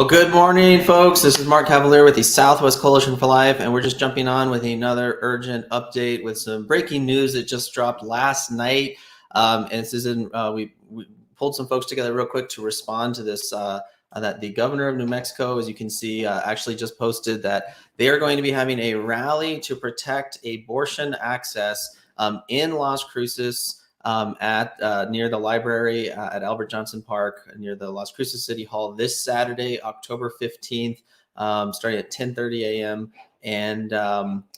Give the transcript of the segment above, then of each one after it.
Well, good morning, folks. This is Mark Cavalier with the Southwest Coalition for Life, and we're just jumping on with another urgent update with some breaking news that just dropped last night. And this is we pulled some folks together real quick to respond to this. That the governor of New Mexico, as you can see, actually just posted that they are going to be having a rally to protect abortion access in Las Cruces. At near the library at Albert Johnson Park near the Las Cruces City Hall this Saturday, October 15th, starting at 10:30 a.m. And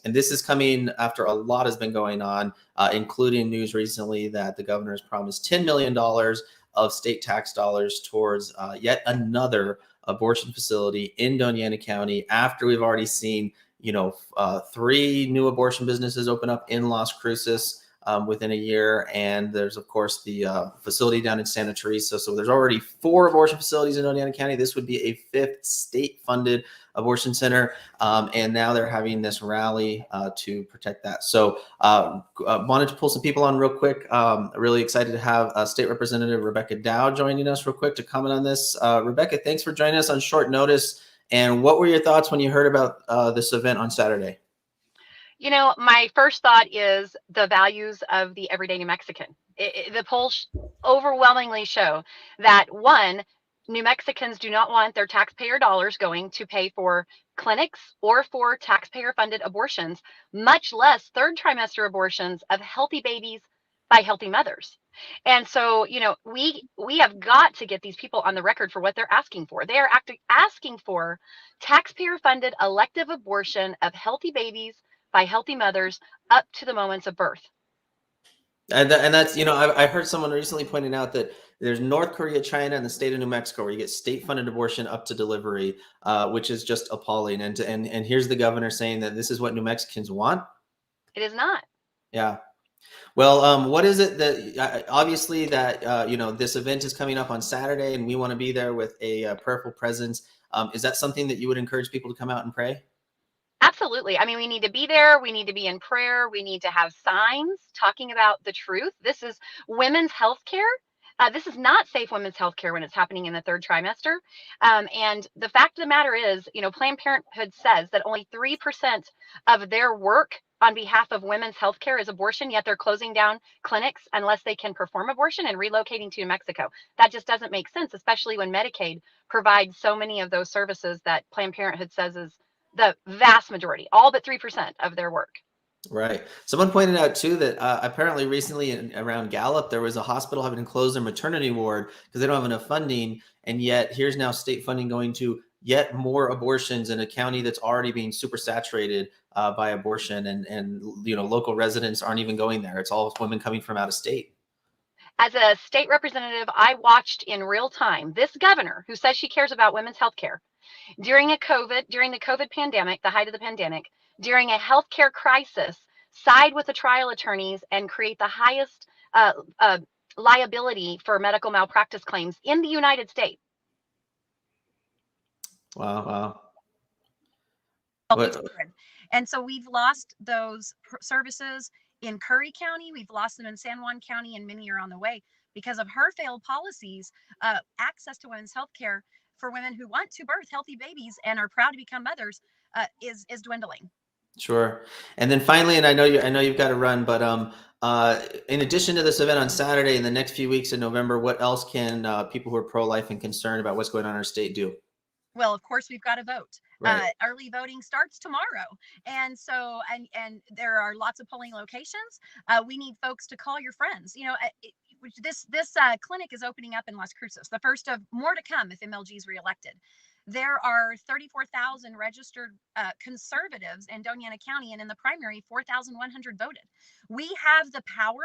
this is coming after a lot has been going on, including news recently that the governor has promised $10 million of state tax dollars towards yet another abortion facility in Doña Ana County after we've already seen, 3 new abortion businesses open up in Las Cruces within a year. And there's, of course, the facility down in Santa Teresa. So there's already 4 abortion facilities in Doña Ana County. This would be a 5th state-funded abortion center. And now they're having this rally to protect that. So wanted to pull some people on real quick. Really excited to have State Representative Rebecca Dow joining us real quick to comment on this. Rebecca, thanks for joining us on short notice. And what were your thoughts when you heard about this event on Saturday? My first thought is the values of the everyday New Mexican. The polls overwhelmingly show that, one, New Mexicans do not want their taxpayer dollars going to pay for clinics or for taxpayer-funded abortions, much less third trimester abortions of healthy babies by healthy mothers. And so, we have got to get these people on the record for what they're asking for. They are asking for taxpayer-funded elective abortion of healthy babies by healthy mothers up to the moments of birth. And that's, I heard someone recently pointing out that there's North Korea, China, and the state of New Mexico where you get state-funded abortion up to delivery, which is just appalling. And here's the governor saying that this is what New Mexicans want. It is not. Yeah. Well, what is it that obviously that, this event is coming up on Saturday and we want to be there with a prayerful presence. Is that something that you would encourage people to come out and pray? Absolutely. I mean, we need to be there. We need to be in prayer. We need to have signs talking about the truth. This is women's health care. This is not safe women's health care when it's happening in the 3rd trimester. And the fact of the matter is, Planned Parenthood says that only 3% of their work on behalf of women's health care is abortion, yet they're closing down clinics unless they can perform abortion and relocating to New Mexico. That just doesn't make sense, especially when Medicaid provides so many of those services that Planned Parenthood says is the vast majority, all but 3% of their work. Right. Someone pointed out too that apparently recently around Gallup, there was a hospital having to close their maternity ward because they don't have enough funding. And yet here's now state funding going to yet more abortions in a county that's already being super saturated by abortion. And local residents aren't even going there. It's all women coming from out of state. As a state representative, I watched in real time this governor who says she cares about women's health care during the COVID pandemic, the height of the pandemic, during a healthcare crisis, side with the trial attorneys and create the highest liability for medical malpractice claims in the United States. Wow. And so we've lost those services in Curry County. We've lost them in San Juan County, and many are on the way because of her failed policies. Access to women's health care for women who want to birth healthy babies and are proud to become mothers is dwindling. Sure. And then finally, and I know you've got to run, but in addition to this event on Saturday, in the next few weeks in November, what else can people who are pro-life and concerned about what's going on in our state do? Well, of course, we've got to vote. Right. Early voting starts tomorrow. And so, and there are lots of polling locations. We need folks to call your friends. This clinic is opening up in Las Cruces, the first of more to come if MLG is reelected. There are 34,000 registered conservatives in Doña Ana County, and in the primary, 4,100 voted. We have the power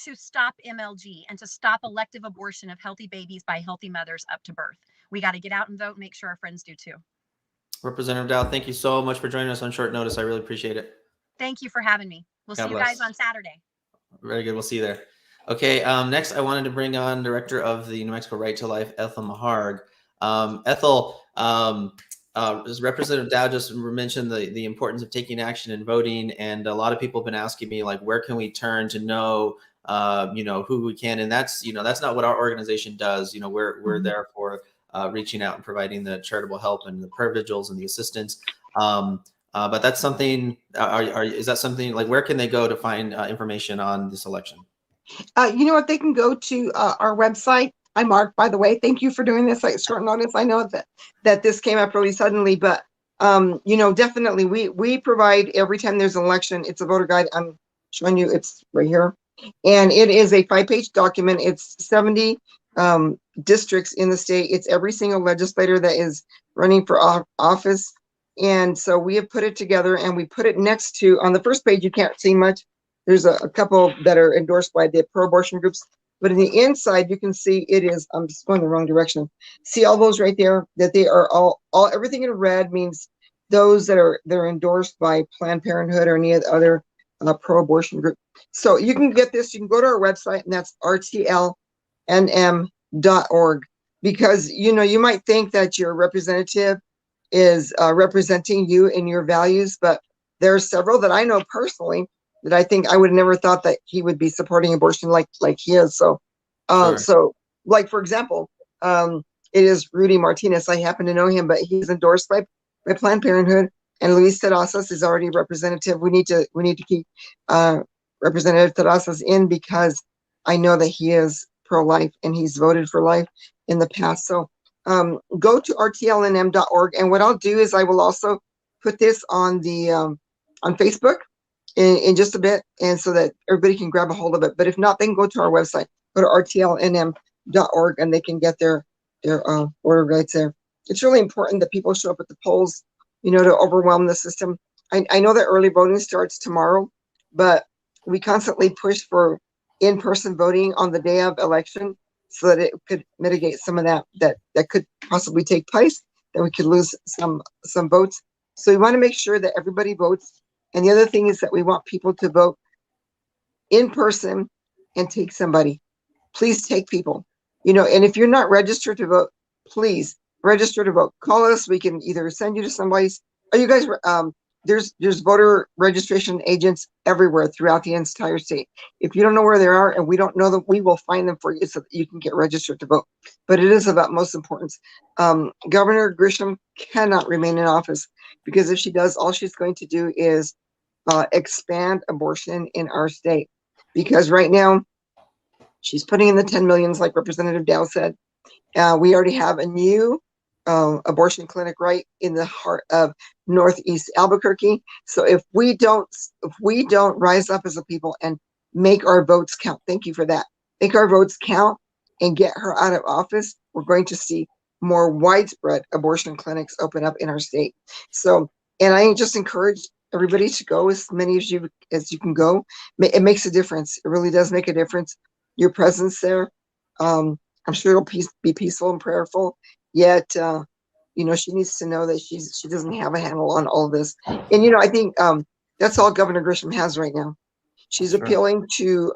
to stop MLG and to stop elective abortion of healthy babies by healthy mothers up to birth. We got to get out and vote and make sure our friends do too. Representative Dow, thank you so much for joining us on short notice. I really appreciate it. Thank you for having me. We'll see you guys on Saturday. Very good. We'll see you there. Okay. Next, I wanted to bring on Director of the New Mexico Right to Life, Ethel Maharg. Ethel, as Representative Dow just mentioned the importance of taking action and voting, and a lot of people have been asking me, like, where can we turn to know who we can, and that's not what our organization does. We're there for reaching out and providing the charitable help and the prayer vigils and the assistance. But that's something. Is that something like where can they go to find information on this election? You know what? They can go to our website. I'm Mark, by the way. Thank you for doing this at short notice. I know that this came up really suddenly, but you know, definitely we provide every time there's an election. It's a voter guide. I'm showing you. It's right here, and it is a 5-page document. It's 70 districts in the state. It's every single legislator that is running for office, and so we have put it together and we put it next to, on the first page. You can't see much. There's a couple that are endorsed by the pro-abortion groups, but in the inside you can see it is. I'm just going the wrong direction. See all those right there, that they are all everything in red means those that are they're endorsed by Planned Parenthood or any other pro-abortion group. So you can get this. You can go to our website, and that's rtlnm.org, because you know you might think that your representative is representing you and your values, but there are several that I know personally that I think I would have never thought that he would be supporting abortion like he is. So, Sure. So like for example, it is Rudy Martinez. I happen to know him, but he's endorsed by Planned Parenthood, and Luis Terrazas is already representative. We need to keep Representative Terrazas in, because I know that he is pro-life and he's voted for life in the past. So go to rtlnm.org, and what I'll do is I will also put this on the on Facebook in just a bit, and so that everybody can grab a hold of it. But if not, they can go to our website, go to rtlnm.org, and they can get their order guides there. It's really important that people show up at the polls, you know, to overwhelm the system. I know that early voting starts tomorrow, but we constantly push for in-person voting on the day of election so that it could mitigate some of that could possibly take place, that we could lose some votes. So we want to make sure that everybody votes. And the other thing is that we want people to vote in person and take somebody. Please take people, you know, and if you're not registered to vote, please register to vote. Call us. We can either send you to somebody's. Are you guys, there's voter registration agents everywhere throughout the entire state. If you don't know where they are and we don't know them, we will find them for you so that you can get registered to vote. But it is about most importance. Governor Grisham cannot remain in office, because if she does, all she's going to do is expand abortion in our state. Because right now, she's putting in the 10 millions, like Representative Dow said. We already have a new abortion clinic right in the heart of Northeast Albuquerque. So if we don't rise up as a people and make our votes count, thank you for that, make our votes count and get her out of office, we're going to see more widespread abortion clinics open up in our state. So, and I just encourage everybody to go, as many as you can go. It makes a difference. It really does make a difference. Your presence there, I'm sure it'll be peaceful and prayerful. Yet, you know, she needs to know that she doesn't have a handle on all of this. And you know, I think that's all Governor Grisham has right now. She's appealing to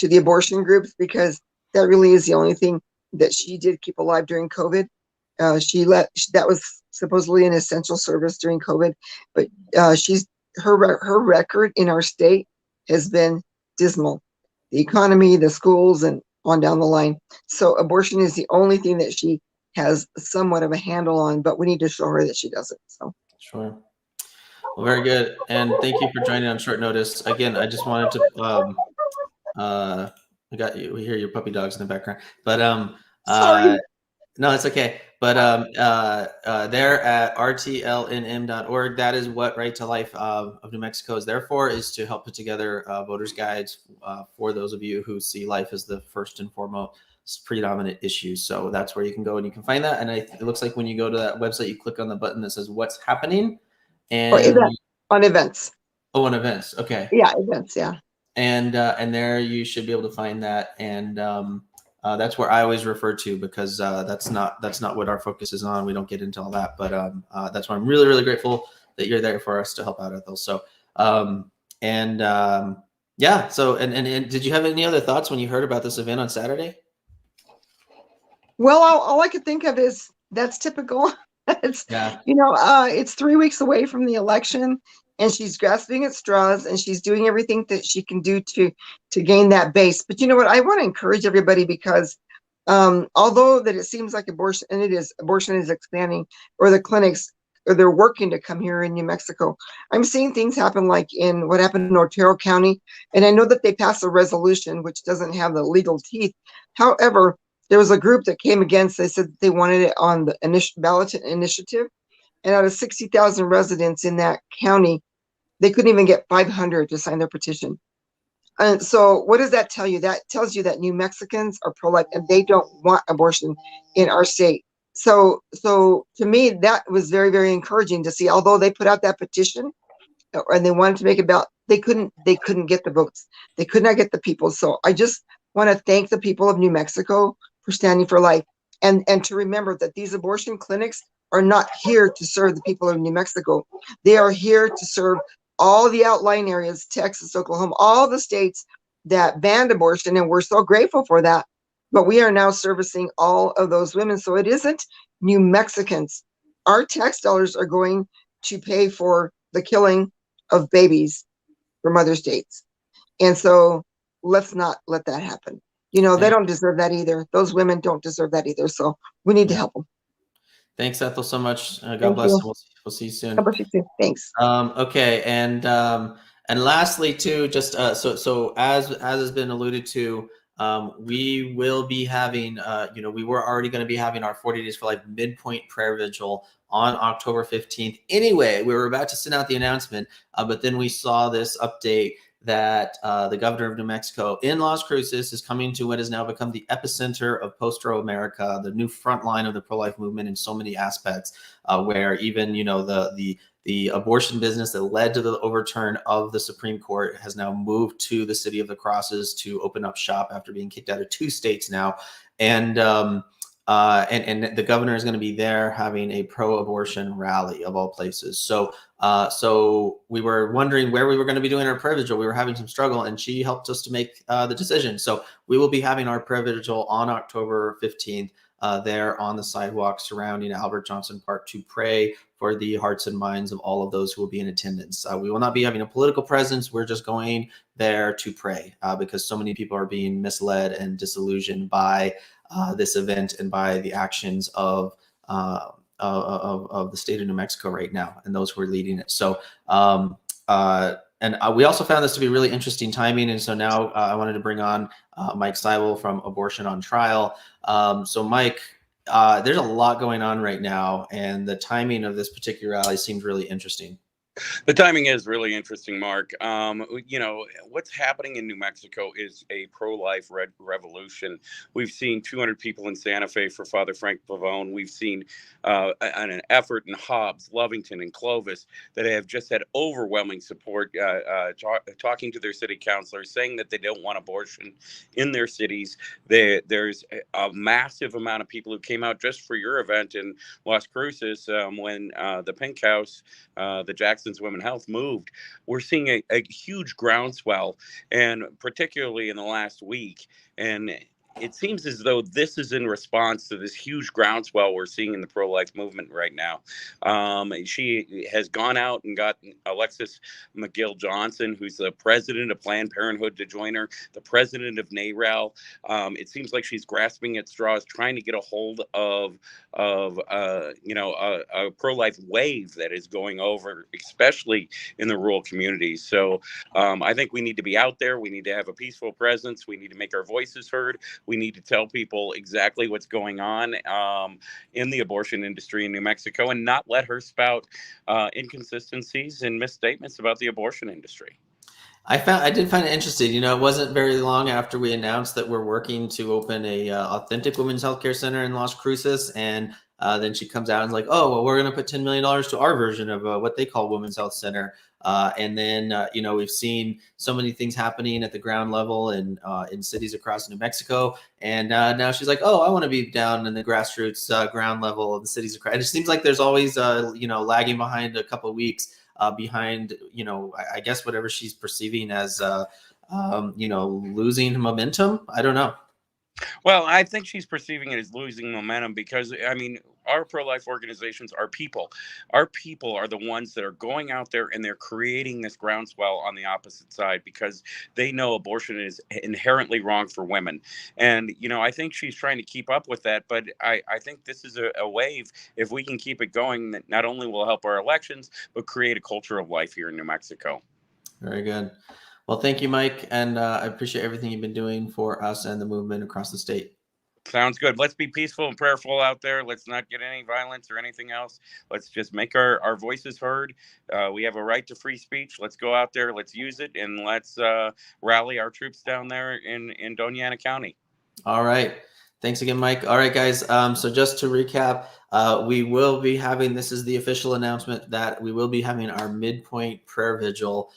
the abortion groups, because that really is the only thing that she did keep alive during COVID. That was supposedly an essential service during COVID, but her record in our state has been dismal. The economy, the schools, and on down the line. So abortion is the only thing that she has somewhat of a handle on, but we need to show her that she does it. So sure. Well, very good, and thank you for joining on short notice. Again, I just wanted to I got you. We hear your puppy dogs in the background, but sorry. No, it's okay. But there at rtlnm.org, that is what Right to Life of New Mexico is there for, is to help put together voters guides for those of you who see life as the first and foremost predominant issue. So that's where you can go and you can find that. And it looks like when you go to that website, you click on the button that says what's happening. And on events. Oh, on events. Okay. Yeah, events. Yeah. And there you should be able to find that. And that's where I always refer to, because that's not what our focus is on. We don't get into all that, but that's why I'm really, really grateful that you're there for us to help out, Ethel. So, yeah. So, and did you have any other thoughts when you heard about this event on Saturday? Well, all I could think of is that's typical. It's, you know, it's 3 weeks away from the election, and she's grasping at straws, and she's doing everything that she can do to gain that base. But you know what? I want to encourage everybody, because Although that it seems like abortion, and it is, abortion is expanding, or the clinics, or they're working to come here in New Mexico. I'm seeing things happen like in what happened in Otero County. And I know that they passed a resolution which doesn't have the legal teeth. However, there was a group that came against, they said they wanted it on the ballot initiative. And out of 60,000 residents in that county, they couldn't even get 500 to sign their petition. And so what does that tell you? That tells you that New Mexicans are pro-life and they don't want abortion in our state. So to me, that was very, very encouraging to see. Although they put out that petition and they wanted to make it about, they couldn't get the votes. They could not get the people. So I just want to thank the people of New Mexico for standing for life, and to remember that these abortion clinics are not here to serve the people of New Mexico. They are here to serve all the outlying areas, Texas, Oklahoma, all the states that banned abortion, and we're so grateful for that. But we are now servicing all of those women. So it isn't New Mexicans. Our tax dollars are going to pay for the killing of babies from other states. And so let's not let that happen. You know, they don't deserve that either. Those women don't deserve that either. So we need to help them. Thanks, Ethel, so much. God bless. We'll see you soon. God bless you too. Thanks. Okay, and lastly, too, just so as has been alluded to, we will be having, we were already going to be having our 40 Days for Life midpoint prayer vigil on October 15th. Anyway, we were about to send out the announcement, but then we saw this update that the governor of New Mexico in Las Cruces is coming to what has now become the epicenter of post-Roe America, the new front line of the pro-life movement in so many aspects, where even, the abortion business that led to the overturn of the Supreme Court has now moved to the city of the Crosses to open up shop after being kicked out of 2 states now. And the governor is going to be there having a pro-abortion rally of all places. So we were wondering where we were going to be doing our prayer vigil. We were having some struggle, and she helped us to make the decision. So we will be having our prayer vigil on October 15th there on the sidewalk surrounding Albert Johnson Park to pray for the hearts and minds of all of those who will be in attendance. We will not be having a political presence. We're just going there to pray because so many people are being misled and disillusioned by this event and by the actions of the state of New Mexico right now and those who are leading it. So, we also found this to be really interesting timing. And so now I wanted to bring on Mike Seibel from Abortion on Trial. So Mike, there's a lot going on right now, and the timing of this particular rally seemed really interesting. The timing is really interesting, Mark. What's happening in New Mexico is a pro-life revolution. We've seen 200 people in Santa Fe for Father Frank Pavone. We've seen an effort in Hobbs, Lovington, and Clovis that have just had overwhelming support, talking to their city councilors, saying that they don't want abortion in their cities. There's a massive amount of people who came out just for your event in Las Cruces when the Pink House, the Jackson's Women Health moved. We're seeing a huge groundswell, and particularly in the last week. And it seems as though this is in response to this huge groundswell we're seeing in the pro-life movement right now. She has gone out and got Alexis McGill Johnson, who's the president of Planned Parenthood, to join her, the president of NARAL. It seems like she's grasping at straws, trying to get a hold of a pro-life wave that is going over, especially in the rural communities. So I think we need to be out there. We need to have a peaceful presence. We need to make our voices heard. We need to tell people exactly what's going on in the abortion industry in New Mexico, and not let her spout inconsistencies and misstatements about the abortion industry. I did find it interesting. It wasn't very long after we announced that we're working to open a authentic women's healthcare center in Las Cruces, and then she comes out and is like, "Oh, well, we're going to put $10 million to our version of what they call Women's Health Center." And then we've seen so many things happening at the ground level and in cities across New Mexico, and now she's like, "Oh, I want to be down in the grassroots ground level of the cities across." It just seems like there's always lagging behind a couple of weeks. Behind, I guess whatever she's perceiving as, losing momentum. I don't know. Well, I think she's perceiving it as losing momentum because, I mean, our pro life organizations are people. Our people are the ones that are going out there and they're creating this groundswell on the opposite side because they know abortion is inherently wrong for women. And, I think she's trying to keep up with that. But I think this is a wave. If we can keep it going, that not only will help our elections, but create a culture of life here in New Mexico. Very good. Well, thank you, Mike. And I appreciate everything you've been doing for us and the movement across the state. Sounds good. Let's be peaceful and prayerful out there. Let's not get any violence or anything else. Let's just make our voices heard. We have a right to free speech. Let's go out there. Let's use it. And let's rally our troops down there in Doña Ana County. All right. Thanks again, Mike. All right, guys. So just to recap, we will be having, this is the official announcement that we will be having our midpoint prayer vigil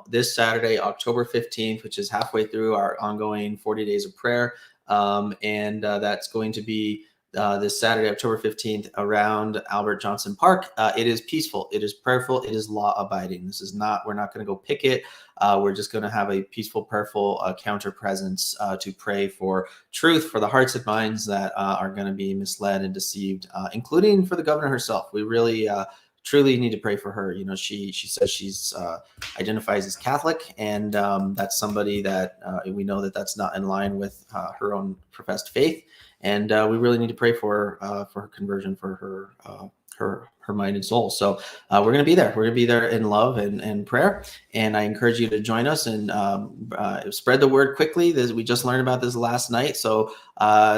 this Saturday, October 15th, which is halfway through our ongoing 40 days of prayer. And that's going to be this Saturday, October 15th, around Albert Johnson Park. It is peaceful. It is prayerful. It is law abiding. This is not, we're not going to go picket. We're just going to have a peaceful, prayerful counter presence to pray for truth for the hearts and minds that are going to be misled and deceived, including for the governor herself. We really truly need to pray for her. She says she's identifies as Catholic, and that's somebody that we know that that's not in line with her own professed faith. And we really need to pray for her conversion, for her mind and soul. So we're going to be there. We're going to be there in love and prayer. And I encourage you to join us and spread the word quickly. We just learned about this last night. So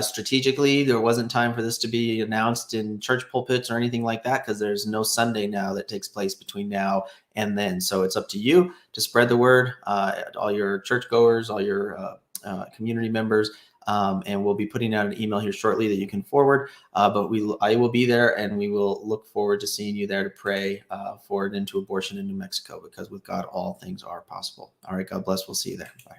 strategically, there wasn't time for this to be announced in church pulpits or anything like that, because there's no Sunday now that takes place between now and then. So it's up to you to spread the word, all your churchgoers, all your community members. And we'll be putting out an email here shortly that you can forward. But I will be there, and we will look forward to seeing you there to pray for an end to abortion in New Mexico, because with God, all things are possible. All right. God bless. We'll see you there. Bye.